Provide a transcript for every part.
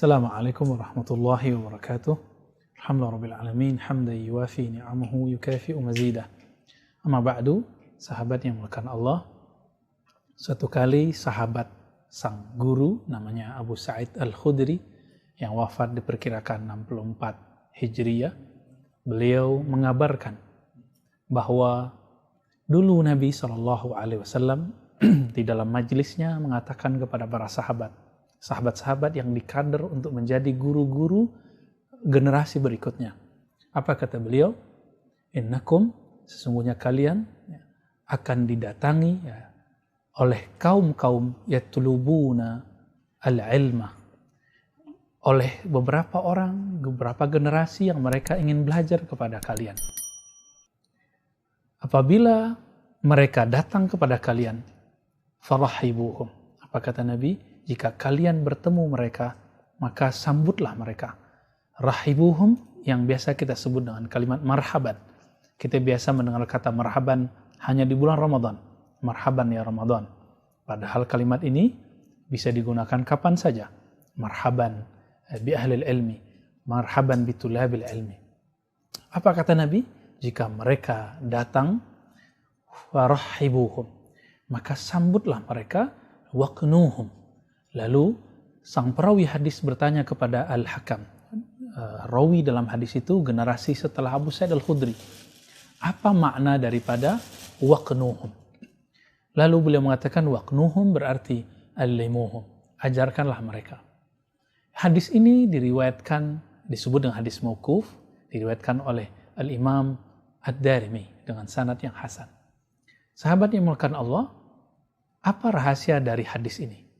Assalamualaikum warahmatullahi wabarakatuh. Alhamdulillah rabbil alamin, hamdan yuwafi ni'amahu yukafi'u mazidah. Amma ba'du, sahabat yang melakukan Allah. Suatu kali sahabat sang guru namanya Abu Sa'id Al-Khudri yang wafat diperkirakan 64 Hijriyah, beliau mengabarkan bahwa dulu Nabi SAW di dalam majlisnya mengatakan kepada para sahabat-sahabat yang dikader untuk menjadi guru-guru generasi berikutnya. Apa kata beliau? Innakum, sesungguhnya kalian akan didatangi oleh kaum-kaum yatlubuna al-ilma, oleh beberapa orang, beberapa generasi yang mereka ingin belajar kepada kalian. Apabila mereka datang kepada kalian, farahibuhum. Apa kata Nabi? Jika kalian bertemu mereka, maka sambutlah mereka. Rahibuhum, yang biasa kita sebut dengan kalimat marhaban. Kita biasa mendengar kata marhaban hanya di bulan Ramadan. Marhaban ya Ramadan. Padahal kalimat ini bisa digunakan kapan saja. Marhaban bi ahlil ilmi. Marhaban bi tulabil ilmi. Apa kata Nabi? Jika mereka datang, farahibuhum, maka sambutlah mereka, waqnuhum. Lalu sang perawi hadis bertanya kepada Al-Hakam. Rawi dalam hadis itu generasi setelah Abu Sa'id Al-Khudri. Apa makna daripada waqnuhum? Lalu beliau mengatakan waqnuhum berarti allimuhum. Ajarkanlah mereka. Hadis ini diriwayatkan, disebut dengan hadis mauquf, diriwayatkan oleh Al-Imam Ad-Darimi dengan sanad yang hasan. Sahabat yang melakukan Allah, apa rahasia dari hadis ini?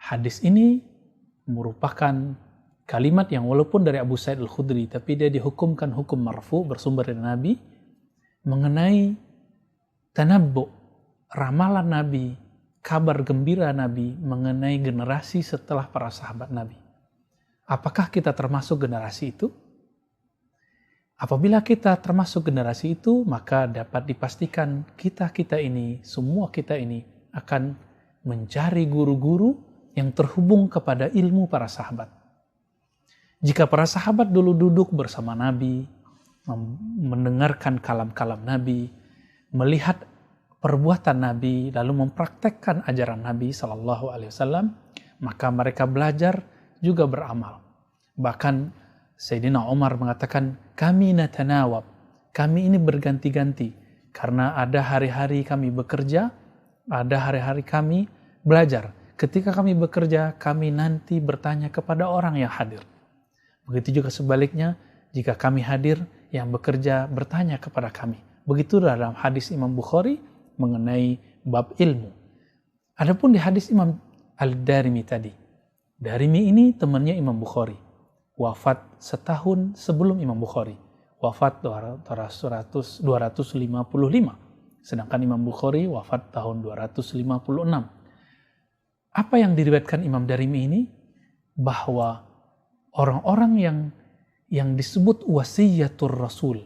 Hadis ini merupakan kalimat yang walaupun dari Abu Sa'id Al-Khudri, tapi dia dihukumkan hukum marfu bersumber dari Nabi mengenai tanabbu, ramalan Nabi, kabar gembira Nabi mengenai generasi setelah para sahabat Nabi. Apakah kita termasuk generasi itu? Apabila kita termasuk generasi itu, maka dapat dipastikan kita ini, semua kita ini akan mencari guru-guru yang terhubung kepada ilmu para sahabat. Jika para sahabat dulu duduk bersama Nabi, mendengarkan kalam-kalam Nabi, melihat perbuatan Nabi, lalu mempraktekkan ajaran Nabi SAW, maka mereka belajar juga beramal. Bahkan Sayyidina Umar mengatakan, kami natanawab, kami ini berganti-ganti, karena ada hari-hari kami bekerja, ada hari-hari kami belajar. Ketika kami bekerja, kami nanti bertanya kepada orang yang hadir. Begitu juga sebaliknya, jika kami hadir, yang bekerja bertanya kepada kami. Begitu dalam hadis Imam Bukhari mengenai bab ilmu. Adapun di hadis Imam Al-Darimi tadi, Darimi ini temannya Imam Bukhari. Wafat setahun sebelum Imam Bukhari. Wafat 255. Sedangkan Imam Bukhari wafat tahun 256. Apa yang diriwayatkan Imam Darimi ini? Bahwa orang-orang yang disebut wasiyatur Rasul,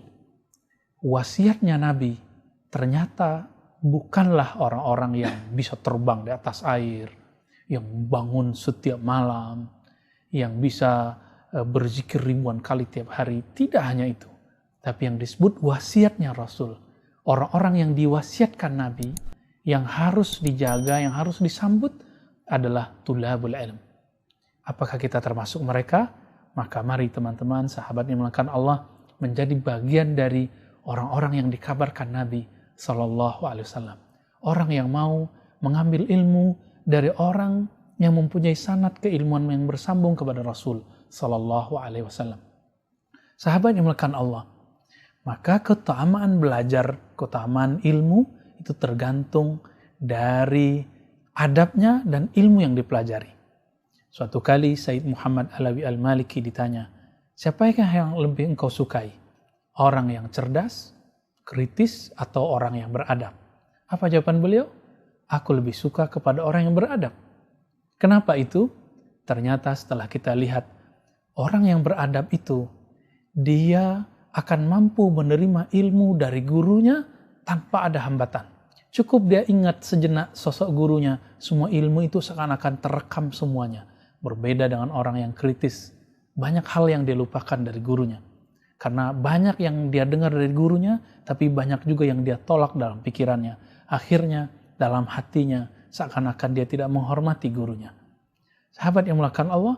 wasiatnya Nabi, ternyata bukanlah orang-orang yang bisa terbang di atas air, yang bangun setiap malam, yang bisa berzikir ribuan kali tiap hari. Tidak hanya itu. Tapi yang disebut wasiatnya Rasul, orang-orang yang diwasiatkan Nabi, yang harus dijaga, yang harus disambut, adalah tulabul ilm. Apakah kita termasuk mereka? Maka mari teman-teman, sahabat yang melakukan Allah, menjadi bagian dari orang-orang yang dikabarkan Nabi SAW. Orang yang mau mengambil ilmu dari orang yang mempunyai sanad keilmuan yang bersambung kepada Rasul SAW. Sahabat yang melakukan Allah, maka keutamaan belajar, keutamaan ilmu itu tergantung dari adabnya dan ilmu yang dipelajari. Suatu kali Sayyid Muhammad Alawi Al-Maliki ditanya, siapakah yang lebih engkau sukai? Orang yang cerdas, kritis, atau orang yang beradab? Apa jawaban beliau? Aku lebih suka kepada orang yang beradab. Kenapa itu? Ternyata setelah kita lihat, orang yang beradab itu, dia akan mampu menerima ilmu dari gurunya tanpa ada hambatan. Cukup dia ingat sejenak sosok gurunya, semua ilmu itu seakan-akan terekam semuanya. berbeda dengan orang yang kritis. Banyak hal yang dia lupakan dari gurunya. Karena banyak yang dia dengar dari gurunya, tapi banyak juga yang dia tolak dalam pikirannya. Akhirnya dalam hatinya seakan-akan dia tidak menghormati gurunya. Sahabat yang mulakan Allah,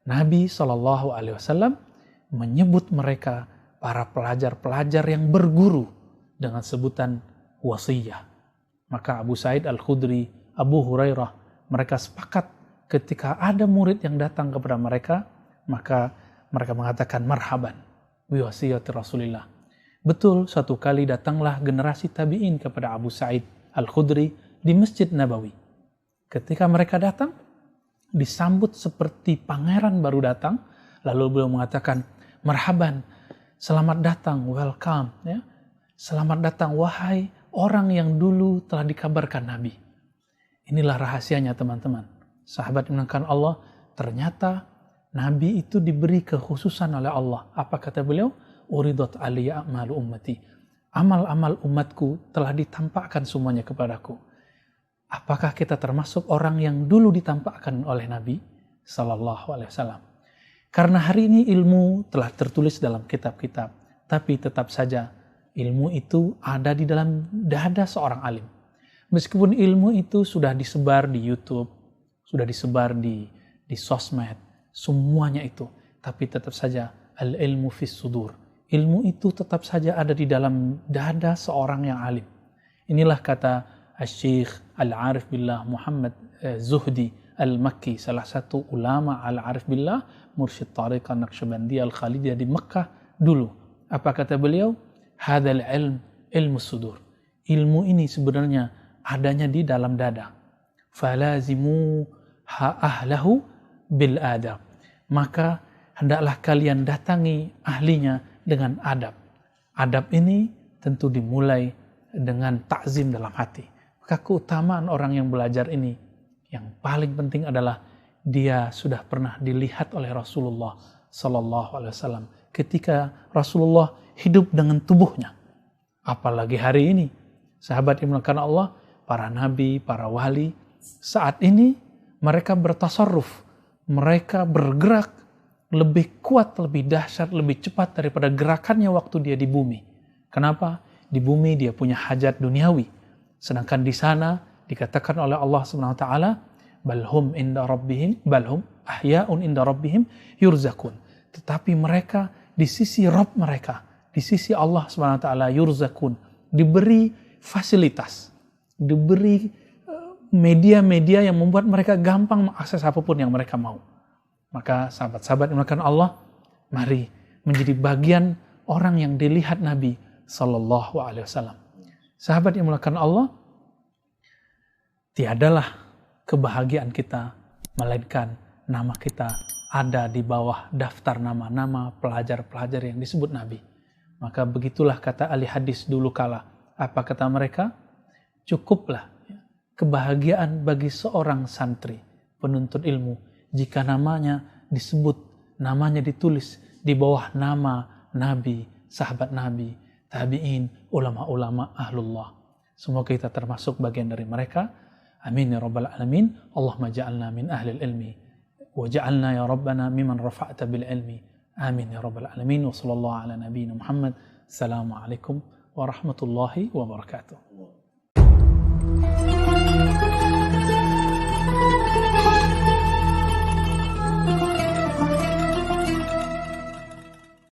Nabi SAW menyebut mereka para pelajar-pelajar yang berguru dengan sebutan wasiyah. Maka Abu Sa'id Al-Khudri, Abu Hurairah, mereka sepakat ketika ada murid yang datang kepada mereka, maka mereka mengatakan marhaban bi wasiyati Rasulillah. Betul, suatu kali datanglah generasi tabi'in kepada Abu Sa'id Al-Khudri di Masjid Nabawi. Ketika mereka datang, disambut seperti pangeran baru datang, lalu beliau mengatakan, marhaban, selamat datang, welcome, ya. Selamat datang wahai orang yang dulu telah dikabarkan Nabi. Inilah rahasianya teman-teman. Sahabat yang dimuliakan Allah, ternyata Nabi itu diberi kekhususan oleh Allah. Apa kata beliau? Uridat aliyya a'malu ummati. Amal-amal umatku telah ditampakkan semuanya kepadaku. Apakah kita termasuk orang yang dulu ditampakkan oleh Nabi Sallallahu Alaihi Wasallam? Karena hari ini ilmu telah tertulis dalam kitab-kitab, tapi tetap saja ilmu itu ada di dalam dada seorang alim. Meskipun ilmu itu sudah disebar di YouTube, sudah disebar di sosmed, semuanya itu, tapi tetap saja al-ilmu fis sudur. Ilmu itu tetap saja ada di dalam dada seorang yang alim. Inilah kata Asy-Syaikh Al-Arif Billah Muhammad Zuhdi Al-Makki, salah satu ulama Al-Arif Billah, mursyid Tariqah Naqsyabandiyah Al-Khalidiyah di Mekah dulu. Apa kata beliau? Hadzal ilm ilmu sudur. Ilmu ini sebenarnya adanya di dalam dada. Falazimu ahlahu bil adab. Maka hendaklah kalian datangi ahlinya dengan adab. Adab ini tentu dimulai dengan takzim dalam hati. Maka keutamaan orang yang belajar ini yang paling penting adalah dia sudah pernah dilihat oleh Rasulullah Sallallahu Alaihi Wasallam ketika Rasulullah hidup dengan tubuhnya. Apalagi hari ini, sahabat yang dimuliakan Allah, para nabi, para wali, saat ini mereka bertasarruf, mereka bergerak lebih kuat, lebih dahsyat, lebih cepat daripada gerakannya waktu dia di bumi. Kenapa? Di bumi dia punya hajat duniawi. Sedangkan di sana dikatakan oleh Allah Subhanahu wa taala, balhum ahya'un inda rabbihim yurzakun. Tetapi mereka di sisi Rabb mereka, di sisi Allah Subhanahu wa taala yurzakun, diberi fasilitas, diberi media-media yang membuat mereka gampang mengakses apapun yang mereka mau. Maka sahabat-sahabat yang dimuliakan Allah, mari menjadi bagian orang yang dilihat Nabi Sallallahu Alaihi Wasallam. Sahabat yang dimuliakan Allah, tiadalah kebahagiaan kita melainkan nama kita ada di bawah daftar nama-nama pelajar-pelajar yang disebut Nabi. Maka begitulah kata ahli hadis dulu kala. Apa kata mereka? Cukuplah kebahagiaan bagi seorang santri, penuntut ilmu, jika namanya disebut, namanya ditulis di bawah nama Nabi, sahabat Nabi, tabi'in, ulama-ulama ahlullah. Semoga kita termasuk bagian dari mereka. Amin ya rabbal alamin. Allahumma ja'alna min ahlil ilmi wa ja'alna ya rabbana mimman rafa'ta bil ilmi. Amin ya rabbal alamin. Wa sallallahu ala nabiyyina Muhammad. Assalamualaikum warahmatullahi wabarakatuh.